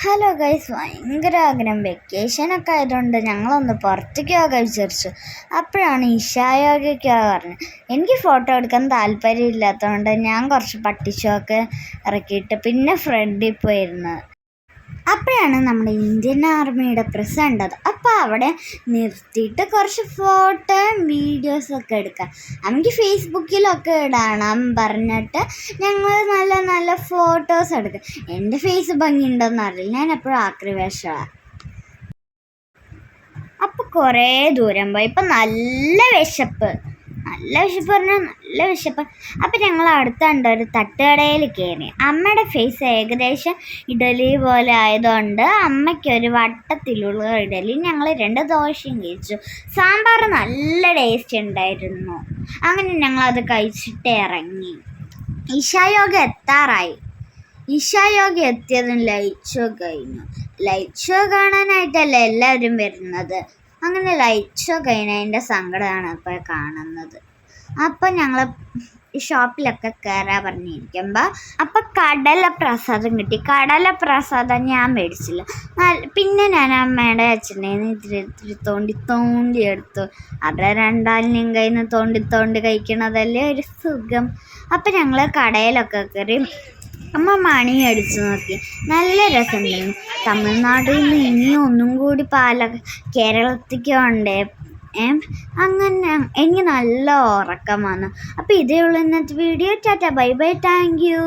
Hello guys, ഭയങ്കര ആഗ്രഹം വെക്കേഷനൊക്കെ ആയതുകൊണ്ട് ഞങ്ങളൊന്ന് പുറത്തേക്ക് പോകാൻ വിചാരിച്ചു. അപ്പോഴാണ് ഇഷായോഗയ്ക്ക് പറഞ്ഞത്. എനിക്ക് ഫോട്ടോ എടുക്കാൻ താല്പര്യമില്ലാത്തതുകൊണ്ട് ഞാൻ കുറച്ച് പട്ടിഷോക്ക് ഇറക്കിയിട്ട് പിന്നെ ഫ്രണ്ടിൽ പോയിരുന്നത്. അപ്പോഴാണ് നമ്മുടെ ഇന്ത്യൻ ആർമിയുടെ പ്രസ് കണ്ടത്. അപ്പോൾ അവിടെ നിർത്തിയിട്ട് കുറച്ച് ഫോട്ടോയും വീഡിയോസൊക്കെ എടുക്കാം, നമുക്ക് ഫേസ്ബുക്കിലൊക്കെ ഇടണം പറഞ്ഞിട്ട് ഞങ്ങൾ നല്ല നല്ല ഫോട്ടോസ് എടുക്കും. എൻ്റെ ഫേസ് ഭംഗിയുണ്ടോയെന്ന് അറിയില്ല, ഞാൻ എപ്പോഴും ആക്രിവേഷമാണ്. അപ്പോൾ കുറേ ദൂരം പോയി. ഇപ്പം നല്ല വിശപ്പ് പറഞ്ഞാൽ നല്ല വിശപ്പ്. അപ്പം ഞങ്ങൾ അടുത്തുണ്ട് ഒരു തട്ടുകടയിൽ കയറി. അമ്മയുടെ ഫേസ് ഏകദേശം ഇഡലി പോലെ ആയതുകൊണ്ട് അമ്മയ്ക്കൊരു വട്ടത്തിലുള്ള ഇഡലി, ഞങ്ങൾ 2 ദോശയും കഴിച്ചു. സാമ്പാർ നല്ല ടേസ്റ്റ് ഉണ്ടായിരുന്നു. അങ്ങനെ ഞങ്ങളത് കഴിച്ചിട്ട് ഇറങ്ങി. ഇഷായോഗ എത്താറായി. ഇഷായോഗ എത്തിയതും ലൈറ്റ് ഷോ കഴിഞ്ഞു. ലൈറ്റ് ഷോ കാണാനായിട്ടല്ല എല്ലാവരും വരുന്നത്. അങ്ങനെ ലൈറ്റ് ഷോ കഴിഞ്ഞതിൻ്റെ സങ്കടമാണ് ഇപ്പോൾ കാണുന്നത്. അപ്പം ഞങ്ങൾ ഷോപ്പിലൊക്കെ കയറാൻ പറഞ്ഞിരിക്കുമ്പോൾ അപ്പം കടലപ്രസാദം കിട്ടി. കടലപ്രസാദം ഞാൻ മേടിച്ചില്ല. പിന്നെ ഞാൻ അമ്മയുടെ അച്ഛൻ്റെ ഇത്തിരി തോണ്ടി എടുത്തു. അവരുടെ രണ്ടാളിനെയും കയ്യിൽ നിന്ന് തോണ്ടി കഴിക്കണതല്ലേ ഒരു സുഖം. അപ്പം ഞങ്ങൾ കടയിലൊക്കെ കയറി. അമ്മ മണി അടിച്ചു നോക്കി, നല്ല രസമുണ്ടായിരുന്നു. തമിഴ്നാട്ടിൽ നിന്ന് ഇനിയും ഒന്നും കൂടി കേരളത്തിലേക്ക് ഉണ്ടേ. അങ്ങനെ എനിക്ക് നല്ല ഉറക്കം വന്നു. അപ്പോൾ ഇതേ ഉള്ളൂ ഇന്നത്തെ video. Tata, bye bye, thank you.